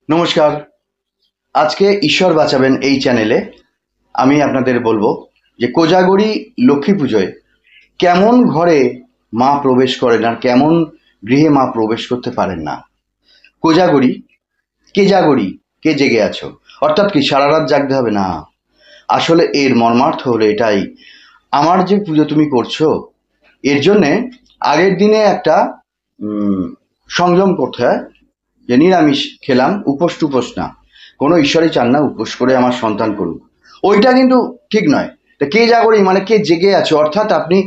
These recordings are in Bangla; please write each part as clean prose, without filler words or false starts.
নমস্কার। আজকে ঈশ্বর বাঁচাবেন এই চ্যানেলে আমি আপনাদের বলবো যে কোজাগরী লক্ষ্মী পুজোয় কেমন ঘরে মা প্রবেশ করেন আর কেমন গৃহে মা প্রবেশ করতে পারেন না। কোজাগরী, কে জাগরি, কে জেগে আছো, অর্থাৎ কি সারা রাত জাগতে হবে না। আসলে এর মর্মার্থ হলো এটাই, আমার যে পুজো তুমি করছো এর জন্যে আগের দিনে একটা সংযম করতে হয়, যে নিরামিষ খেলাম, উপোস টুপোস না, কোনো ঈশ্বরই চান না উপোস করে আমার সন্তান করুক, ওইটা কিন্তু ঠিক নয়। তা কে জাগরি মানে কে জেগে আছে, অর্থাৎ আপনি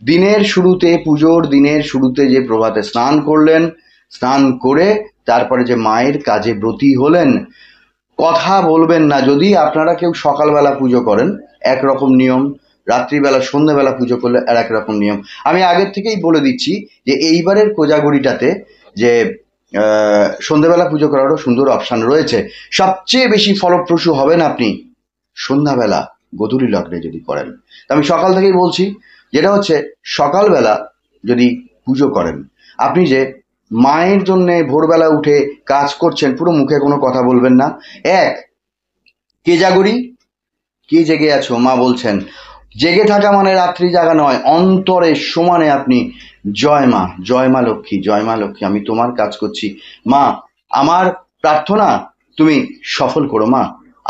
দিনের শুরুতে, পুজোর দিনের শুরুতে যে প্রভাতে স্নান করলেন, স্নান করে তারপরে যে মায়ের কাজে ব্রতী হলেন, কথা বলবেন না। যদি আপনারা কেউ সকালবেলা পুজো করেন একরকম নিয়ম, রাত্রিবেলা সন্ধ্যেবেলা পুজো করলে আর এক রকম নিয়ম। আমি আগের থেকেই বলে দিচ্ছি যে এইবারের কোজাগরিটাতে যে সন্ধ্যেবেলা পুজো করারও সুন্দর অপশান রয়েছে। সবচেয়ে বেশি ফলপ্রসূ হবেন আপনি সন্ধ্যাবেলা গোধূলি লগ্নে যদি করেন। আমি সকাল থেকেই বলছি, যেটা হচ্ছে সকালবেলা যদি পুজো করেন, আপনি যে মায়ের জন্যে ভোরবেলা উঠে কাজ করছেন, পুরো মুখে কোনো কথা বলবেন না। এক, কে জাগরি, কে জেগে আছো, মা বলছেন। জেগে থাকা মানে রাত্রি জাগা নয়, অন্তরের সমানে আপনি জয় মা, জয় মা লক্ষ্মী, জয় মা লক্ষ্মী, আমি তোমার কাজ করছি মা, আমার প্রার্থনা তুমি সফল করো মা,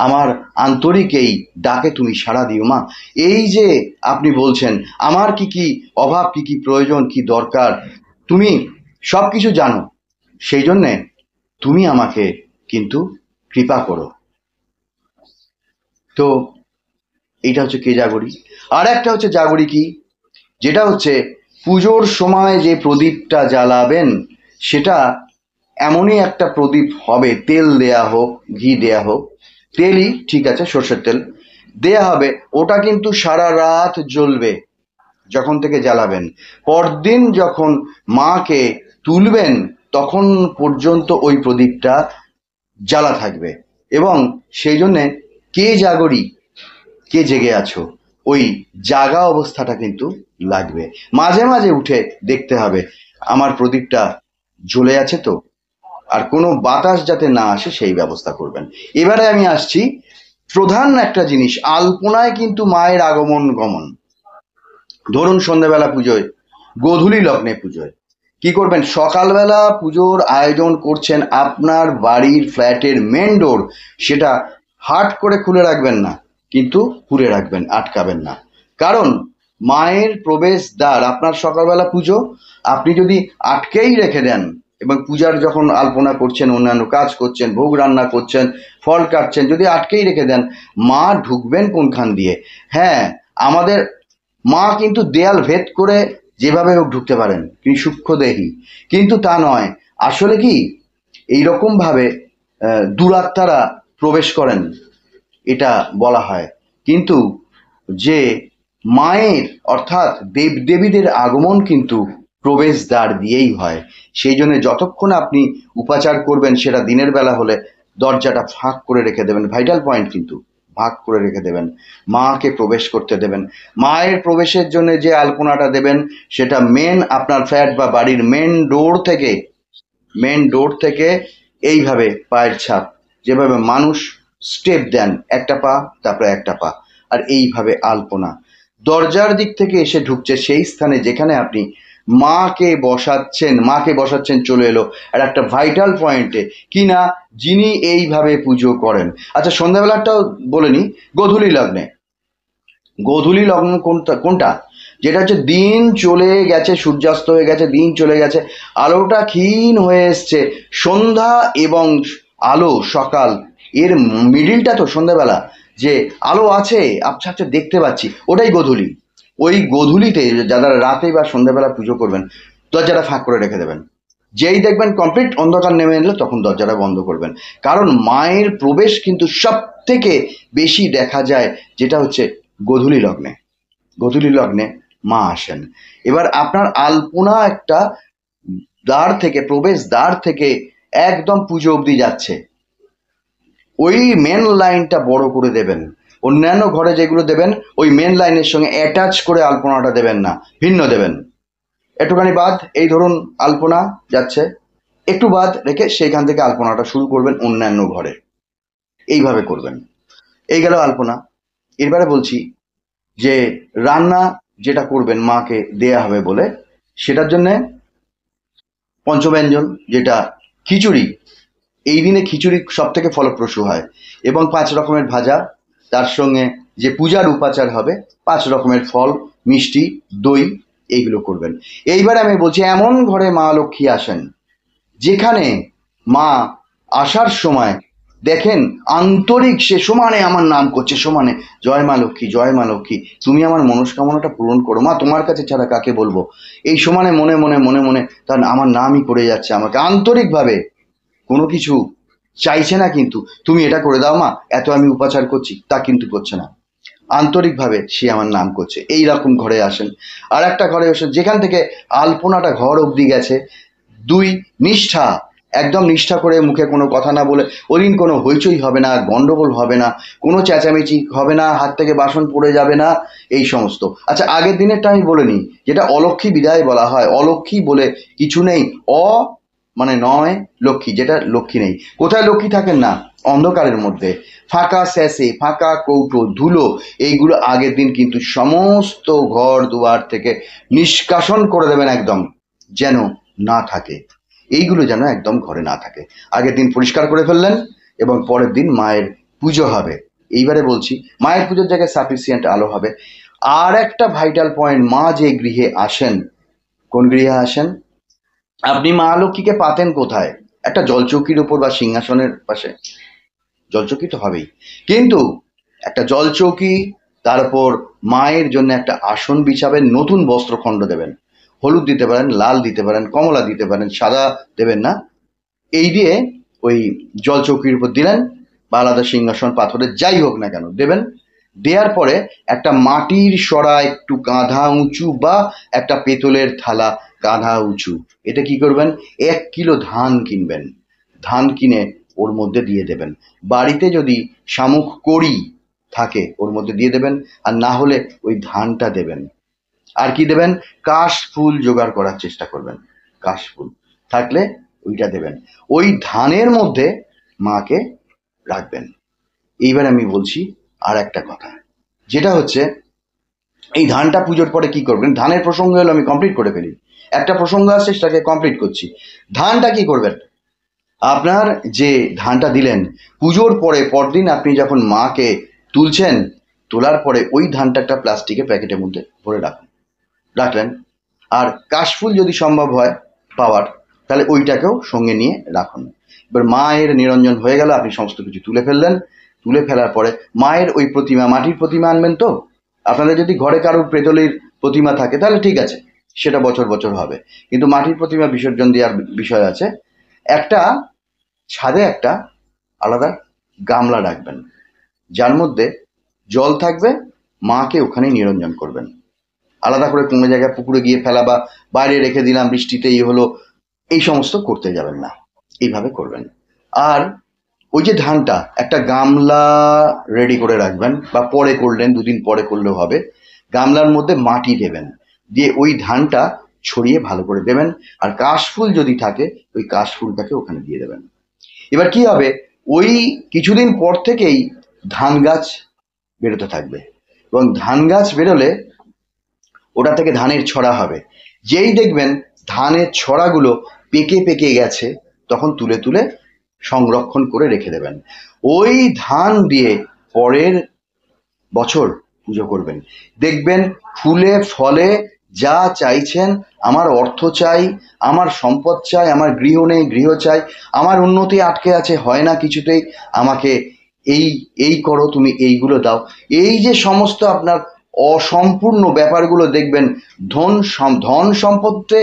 আমার আন্তরিক এই ডাকে তুমি সাড়া দিও মা। এই যে আপনি বলছেন আমার কি কি অভাব, কি কি প্রয়োজন, কি দরকার, তুমি সব কিছু জানো, সেই জন্যে তুমি আমাকে কিন্তু কৃপা করো। তো এইটা হচ্ছে কে জাগরি। আর একটা হচ্ছে জাগরি কি, যেটা হচ্ছে পুজোর সময় যে প্রদীপটা জ্বালাবেন সেটা এমনই একটা প্রদীপ হবে, তেল দেয়া হোক, ঘি দেয়া হোক, তেলই ঠিক আছে, সর্ষের তেল দেয়া হবে, ওটা কিন্তু সারা রাত জ্বলবে যখন থেকে জ্বালাবেন। পরদিন যখন মাকে তুলবেন তখন পর্যন্ত ওই প্রদীপটা জ্বালা থাকবে। এবং সেই জন্যে কে জাগরি, কে জেগে আছো, ওই জাগা অবস্থাটা কিন্তু লাগবে। মাঝে মাঝে উঠে দেখতে হবে আমার প্রদীপটা জ্বলে আছে তো, আর কোনো বাতাস যাতে না আসে সেই ব্যবস্থা করবেন। এবারে আমি আসছি প্রধান একটা জিনিস, আলপনায় কিন্তু মায়ের আগমন গমন। ধরুন সন্ধ্যাবেলা পুজোয়, গোধূলি লগ্নে পুজোয় কি করবেন, সকালবেলা পুজোর আয়োজন করছেন, আপনার বাড়ির ফ্ল্যাটের মেন ডোর সেটা হাট করে খুলে রাখবেন না, কিন্তু খুলে রাখবেন, আটকাবেন না। কারণ মায়ের প্রবেশ দ্বার, আপনার সকালবেলা পুজো আপনি যদি আটকেই রেখে দেন এবং পূজার যখন আলপনা করছেন, অন্যান্য কাজ করছেন, ভোগ রান্না করছেন, ফল কাটছেন, যদি আটকেই রেখে দেন, মা ঢুকবেন কোনখান দিয়ে? হ্যাঁ, আমাদের মা কিন্তু দেয়াল ভেদ করে যেভাবে হোক ঢুকতে পারেন, তিনি সূক্ষ্মদেহী, কিন্তু তা নয়। আসলে কি এইরকমভাবে দুরাত্মারা প্রবেশ করেন এটা বলা হয়, কিন্তু যে মায়ের অর্থাৎ দেবদেবীদের আগমন কিন্তু প্রবেশদ্বার দিয়েই হয়। সেই জন্য যতক্ষণ আপনি উপাচার করবেন, সেটা দিনের বেলা হলে দরজাটা ফাঁক করে রেখে দেবেন, ভাইটাল পয়েন্ট কিন্তু ভাগ করে রেখে দেবেন, মাকে প্রবেশ করতে দেবেন। মায়ের প্রবেশের জন্য যে আলপনাটা দেবেন সেটা মেন আপনার ফ্ল্যাট বা বাড়ির মেন ডোর থেকে এইভাবে পায়ের ছাপ, যেভাবে মানুষ স্টেপ দেন, একটা পা তারপরে একটা পা, আর এইভাবে আলপনা দরজার দিক থেকে এসে ঢুকছে সেই স্থানে যেখানে আপনি মাকে বসাচ্ছেন চলে এলো আর একটা ভাইটাল পয়েন্টে, কি না, যিনি এইভাবে পুজো করেন। আচ্ছা, সন্ধ্যাবেলাটাও বলে নি, গোধূলি লগ্নে, গোধূলি লগ্ন কোনটা, যেটা হচ্ছে দিন চলে গেছে, সূর্যাস্ত হয়ে গেছে, দিন চলে গেছে, আলোটা ক্ষীণ হয়ে এসছে, সন্ধ্যা এবং আলো সকাল, এর মিডিলটা তো সন্ধ্যাবেলা, যে আলো আছে আচ্ছা আচ্ছা দেখতে পাচ্ছি, ওটাই গোধূলি। ওই গোধূলিতে যারা রাতে বা সন্ধ্যাবেলা পুজো করবেন, দরজাটা ফাঁক করে রেখে দেবেন। যেই দেখবেন কমপ্লিট অন্ধকার নেমে এলো তখন দরজাটা বন্ধ করবেন। কারণ মায়ের প্রবেশ কিন্তু সব থেকে বেশি দেখা যায় যেটা হচ্ছে গোধূলি লগ্নে। গোধূলি লগ্নে মা আসেন। এবার আপনার আলপনা একটা দ্বার থেকে, প্রবেশ দ্বার থেকে একদম পুজো অবধি যাচ্ছে, ওই মেন লাইনটা বড় করে দেবেন। অন্যান্য ঘরে যেগুলো দেবেন ওই মেন লাইনের সঙ্গে অ্যাটাচ করে আলপনাটা দেবেন না, ভিন্ন দেবেন। একটুখানি বাদ, এই ধরুন আলপনা যাচ্ছে, একটু বাদ রেখে সেইখান থেকে আলপনাটা শুরু করবেন অন্যান্য ঘরে, এইভাবে করবেন। এই গেল আলপনা। এবারে বলছি যে রান্না যেটা করবেন মাকে দেয়া হবে বলে, সেটার জন্যে পঞ্চব্যঞ্জন যেটা খিচুড়ি, এই দিনে খিচুড়ি সব থেকে ফলপ্রসূ হয়, এবং 5 রকমের ভাজা, তার সঙ্গে যে পূজার উপাচার হবে 5 রকমের ফল, মিষ্টি, দই, এইগুলো করবেন। এইবার আমি বলছি, এমন ঘরে মা লক্ষ্মী আসেন যেখানে মা আসার সময় দেখেন আন্তরিক সে সমানে আমার নাম করছে, সমানে জয় মা লক্ষ্মী, জয় মা লক্ষ্মী, তুমি আমার মনস্কামনাটা পূরণ করো মা, তোমার কাছে ছাড়া কাকে বলবো, এই সমানে মনে মনে মনে মনে তার আমার নামই করে যাচ্ছে, আমাকে আন্তরিকভাবে কোনো কিছু চাইছে না, কিন্তু তুমি এটা করে দাও মা, এত আমি উপাচার করছি, তা কিন্তু করছে না, আন্তরিকভাবে সে আমার নাম করছে, এই রকম ঘরে আসেন। আর একটা ঘরে আসেন যেখান থেকে আলপনাটা ঘর অবধি গেছে, 2 নিষ্ঠা, একদম নিষ্ঠা করে মুখে কোনো কথা না বলে, ওদিন কোনো হইচই হবে না, গন্ডগোল হবে না, কোনো চেঁচামেচি হবে না, হাত থেকে বাসন পড়ে যাবে না, এই সমস্ত। আচ্ছা, আগের দিনেরটা আমি বলে নিই, যেটা অলক্ষ্মী বিদায় বলা হয়, অলক্ষ্মী বলে কিছু নেই, মানে নয় লক্ষ্মী, যেটা লক্ষ্মী নেই। কোথায় লক্ষ্মী থাকেন না? অন্ধকারের মধ্যে, ফাঁকা স্যাসে, ফাঁকা কৌটো, ধুলো, এইগুলো আগের দিন কিন্তু সমস্ত ঘর দুয়ার থেকে নিষ্কাশন করে দেবেন, একদম যেন না থাকে, এইগুলো যেন একদম ঘরে না থাকে। আগের দিন পরিষ্কার করে ফেললেন এবং পরের দিন মায়ের পুজো হবে। এইবারে বলছি, মায়ের পুজোর জায়গায় সাফিসিয়েন্ট আলো হবে। আর একটা ভাইটাল পয়েন্ট, মা যে গৃহে আসেন, কোন গৃহে আসেন, আপনি মা লক্ষ্মীকে পাতেন কোথায়? একটা জলচৌকির উপর বা সিংহাসনের পাশে, জলচৌকি তো হবেই, কিন্তু একটা জলচৌকি, তার উপর মায়ের জন্য একটা আসন বিছাবেন, নতুন বস্ত্রখণ্ড দেবেন, হলুদ দিতে পারেন, লাল দিতে পারেন, কমলা দিতে পারেন, সাদা দেবেন না, এই দিয়ে ওই জলচৌকির উপর দিলেন, বা আলাদা সিংহাসন পাথরের যাই হোক না কেন দেবেন। দেওয়ার পরে একটা মাটির সরা একটু কাঁধা উঁচু, বা একটা পেতলের থালা কাঁধা উঁচু, এটা কি করবেন, 1 কিলো ধান কিনবেন, ধান কিনে ওর মধ্যে দিয়ে দেবেন। বাড়িতে যদি শামুক কড়ি থাকে ওর মধ্যে দিয়ে দেবেন, আর না হলে ওই ধানটা দেবেন। আর কি দেবেন, কাশ ফুল জোগাড় করার চেষ্টা করবেন, কাশ ফুল থাকলে ওইটা দেবেন, ওই ধানের মধ্যে মাকে রাখবেন। এইবার আমি বলছি আর একটা কথা, যেটা হচ্ছে এই ধানটা পুজোর পরে কি করবেন, ধানের প্রসঙ্গ হলো, আমি কমপ্লিট করে ফেলি, একটা প্রসঙ্গ আসছে সেটাকে কমপ্লিট করছি। ধানটা কি করবেন, আপনার যে ধানটা দিলেন পুজোর পরে পরদিন আপনি যখন মাকে তুলছেন, তোলার পরে ওই ধানটা একটা প্লাস্টিকের প্যাকেটের মধ্যে ভরে রাখলেন। আর কাশফুল যদি সম্ভব হয় পাওয়ার, তাহলে ওইটাকেও সঙ্গে নিয়ে রাখুন। এবার মায়ের নিরঞ্জন হয়ে গেল, আপনি সমস্ত কিছু তুলে ফেললেন, তুলে ফেলার পরে মায়ের ওই প্রতিমা, মাটির প্রতিমা আনবেন তো, আপনাদের যদি ঘরে কারোর পেতলের প্রতিমা থাকে তাহলে ঠিক আছে, সেটা বছর বছর হবে, কিন্তু মাটির প্রতিমা বিসর্জন দেওয়ার বিষয় আছে। একটা ছাদে একটা আলাদা গামলা রাখবেন, যার মধ্যে জল থাকবে, মাকে ওখানে নিরঞ্জন করবেন, আলাদা করে কোনো জায়গায় পুকুরে গিয়ে ফেলা বা বাইরে রেখে দিলাম বৃষ্টিতে এই হলো, এই সমস্ত করতে যাবেন না, এইভাবে করবেন। আর ওই যে ধানটা একটা গামলা রেডি করে রাখবেন, বা পরে করলেন, 2 দিন পরে করলেও হবে, গামলার মধ্যে মাটি দেবেন, দিয়ে ওই ধানটা ছড়িয়ে ভালো করে দেবেন, আর কাশফুল যদি থাকে ওই কাশফুলটাকে ওখানে দিয়ে দেবেন। এবার কি হবে, ওই কিছুদিন পর থেকেই ধান গাছ বেরোতে থাকবে, এবং ধান গাছ বেরোলে ওটা থেকে ধানের ছড়া হবে, যেই দেখবেন ধানের ছড়াগুলো পেকে পেকে গেছে, তখন তুলে তুলে সংরক্ষণ করে রেখে দেবেন। ওই ধান দিয়ে পরের বছর পুজো করবেন, দেখবেন ফুলে ফলে যা চাইছেন, আমার অর্থ চাই, আমার সম্পদ চাই, আমার গৃহ নেই গৃহ চাই, আমার উন্নতি আটকে আছে হয় না কিছুতেই, আমাকে এই এই করো, তুমি এইগুলো দাও, এই যে সমস্ত আপনার অসম্পূর্ণ ব্যাপারগুলো দেখবেন, ধন সম্পদে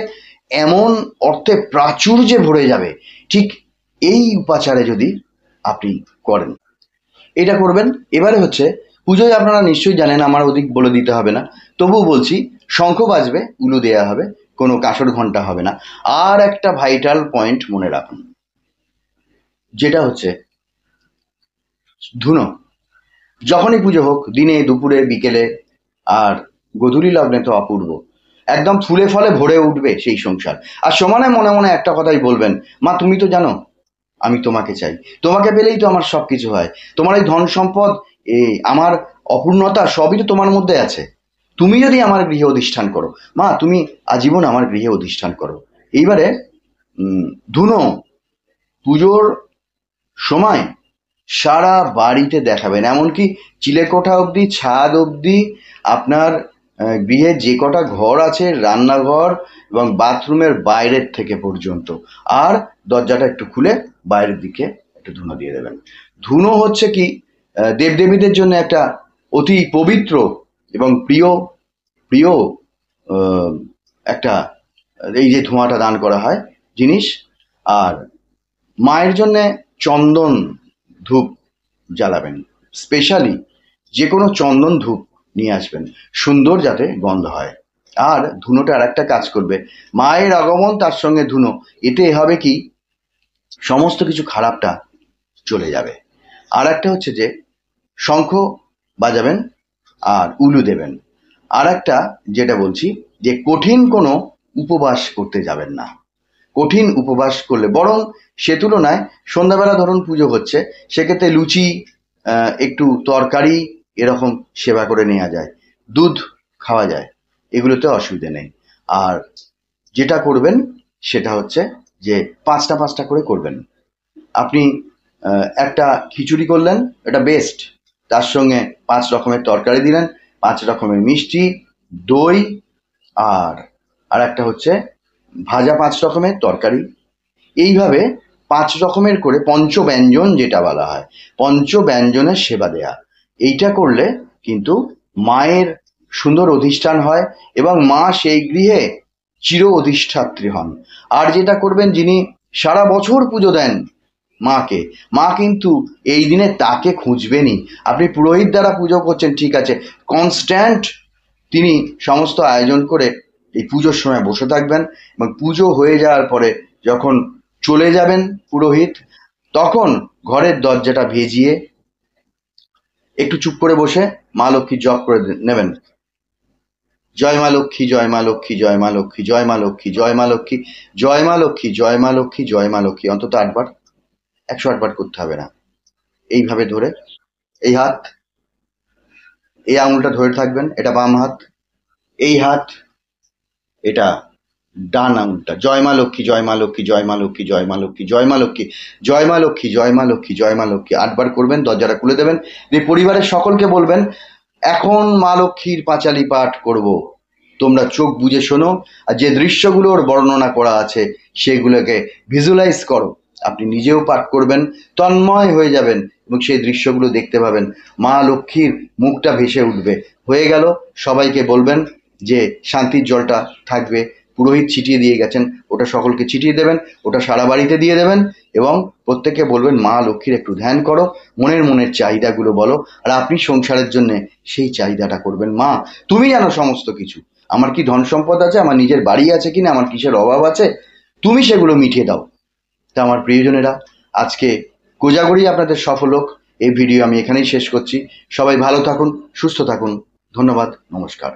এমন অর্থে প্রাচুর্যে ভরে যাবে। ঠিক এই উপাচারে যদি আপনি করেন, এটা করবেন। এবারে হচ্ছে পুজোয় আপনারা নিশ্চয়ই জানেন, আমার অধিক বলে দিতে হবে না, তবুও বলছি, শঙ্খ বাজবে, উলু দেয়া হবে, কোনো কাঁসর ঘন্টা হবে না। আর একটা ভাইটাল পয়েন্ট মনে রাখুন, যেটা হচ্ছে ধুনো, যখনই পুজো হোক, দিনে দুপুরে বিকেলে আর গোধূলি লগ্নে তো অপূর্ব, একদম ফুলে ফলে ভরে উঠবে সেই সংসার। আর সমানে মনে মনে একটা কথাই বলবেন, মা তুমি তো জানো আমি তোমাকে চাই, তোমাকে পেলেই তো আমার সব কিছু হয়, তোমার এই ধন সম্পদ, আমার অপূর্ণতা সবই তো তোমার মধ্যে আছে, তুমি যদি আমার গৃহে অধিষ্ঠান করো, মা তুমি আজীবন আমার গৃহে অধিষ্ঠান করো। এইবারে ধুনো পুজোর সময় সারা বাড়িতে দেখাবেন, এমনকি চিলেকোঠা অবধি, ছাদ অবধি, আপনার গৃহে যে কটা ঘর আছে, রান্নাঘর এবং বাথরুমের বাইরের থেকে পর্যন্ত, আর দরজাটা একটু খুলে বাইরের দিকে একটু ধুনো দিয়ে দেবেন। ধুনো হচ্ছে কি দেবদেবীদের জন্য একটা অতি পবিত্র এবং প্রিয় প্রিয় একটা, এই যে ধোঁয়াটা দান করা হয় জিনিস। আর মায়ের জন্যে চন্দন ধূপ জ্বালাবেন, স্পেশালি যে কোনো চন্দন ধূপ নিয়ে আসবেন, সুন্দর যাতে গন্ধ হয়। আর ধুনোটা আর একটা কাজ করবে, মায়ের আগমন তার সঙ্গে ধুনো, এতে হবে কি সমস্ত কিছু খারাপটা চলে যাবে। আর একটা হচ্ছে যে শঙ্খ বাজাবেন আর উলু দেবেন। আর একটা যেটা বলছি যে কঠিন কোনো উপবাস করতে যাবেন না। কঠিন উপবাস করলে বরং সে তুলনায় সন্ধ্যাবেলা ধরুন পুজো হচ্ছে, সেক্ষেত্রে লুচি, একটু তরকারি এরকম সেবা করে নেওয়া যায়, দুধ খাওয়া যায়, এগুলোতে অসুবিধে নেই। আর যেটা করবেন সেটা হচ্ছে যে পাঁচটা পাঁচটা করে করবেন। আপনি একটা খিচুড়ি করলেন, এটা বেস্ট, তার সঙ্গে 5 রকমের তরকারি দিলেন, 5 রকমের মিষ্টি, দই, আর আর একটা হচ্ছে ভাজা 5 রকমের তরকারি। এইভাবে 5 রকমের করে পঞ্চব্যঞ্জন যেটা বলা হয়, পঞ্চব্যঞ্জনের সেবা দেয়া, এইটা করলে কিন্তু মায়ের সুন্দর অধিষ্ঠান হয় এবং মা সেই গৃহে চির অধিষ্ঠাত্রী হন। আর যেটা করবেন, যিনি সারা বছর পুজো দেন মাকে, মা কিন্তু এই দিনে তাকে খুঁজবেনই। আপনি পুরোহিত দ্বারা পুজো করছেন ঠিক আছে, কনস্ট্যান্ট তিনি সমস্ত আয়োজন করে এই পুজোর সময় বসে থাকবেন, এবং পুজো হয়ে যাওয়ার পরে যখন চলে যাবেন পুরোহিত, তখন ঘরের দরজাটা ভেজিয়ে একটু চুপ করে বসে মা লক্ষ্মীর জপ করে নেবেন। জয় মা লক্ষ্মী, জয় মা লক্ষ্মী, জয় মা লক্ষ্মী, জয় মা লক্ষ্মী, জয় মা লক্ষ্মী, জয় মা লক্ষ্মী, জয় মা লক্ষ্মী, জয় মা লক্ষ্মী, অন্তত 8 বার, 108 বার করতে হবে না। এইভাবে ধরে এই হাত, এই আঙুলটা ধরে থাকবেন, এটা বাম হাত, এই হাত এটা ডান আঙুলটা। জয় মা লক্ষ্মী, জয় মা লক্ষ্মী, জয় মা লক্ষ্মী, জয় মা লক্ষ্মী, জয় মা লক্ষ্মী, জয় মা লক্ষ্মী, জয় মা লক্ষ্মী, জয় মা লক্ষ্মী, 8 বার করবেন, দরজাটা খুলে দেবেন, দিয়ে পরিবারের সকলকে বলবেন এখন মা লক্ষ্মীর পাঁচালি পাঠ করব, তোমরা চোখ বুজে শোনো, আর যে দৃশ্যগুলোর বর্ণনা করা আছে সেগুলোকে ভিজুয়ালাইজ করো। আপনি নিজেও পাঠ করবেন, তন্ময় হয়ে যাবেন এবং সেই দৃশ্যগুলো দেখতে পাবেন, মা লক্ষ্মীর মুখটা ভেসে উঠবে। হয়ে গেল, সবাইকে বলবেন যে শান্তির জলটা থাকবে, পুরোহিত ছিটিয়ে দিয়ে গেছেন, ওটা সকলকে ছিটিয়ে দেবেন, ওটা সারা বাড়িতে দিয়ে দেবেন, এবং প্রত্যেককে বলবেন মা লক্ষ্মীর একটু ধ্যান করো, মনের চাহিদাগুলো বলো, আর আপনি সংসারের জন্য সেই চাহিদাটা করবেন, মা তুমি জানো সমস্ত কিছু, আমার কি ধন সম্পদ আছে, আমার নিজের বাড়ি আছে কিনা, আমার কিসের অভাব আছে, তুমি সেগুলো মিটিয়ে দাও। তা আমার প্রিয়জনেরা, আজকে কোজাগরি আপনাদের সফল হোক, এই ভিডিও আমি এখানেই শেষ করছি। সবাই ভালো থাকুন, সুস্থ থাকুন, ধন্যবাদ, নমস্কার।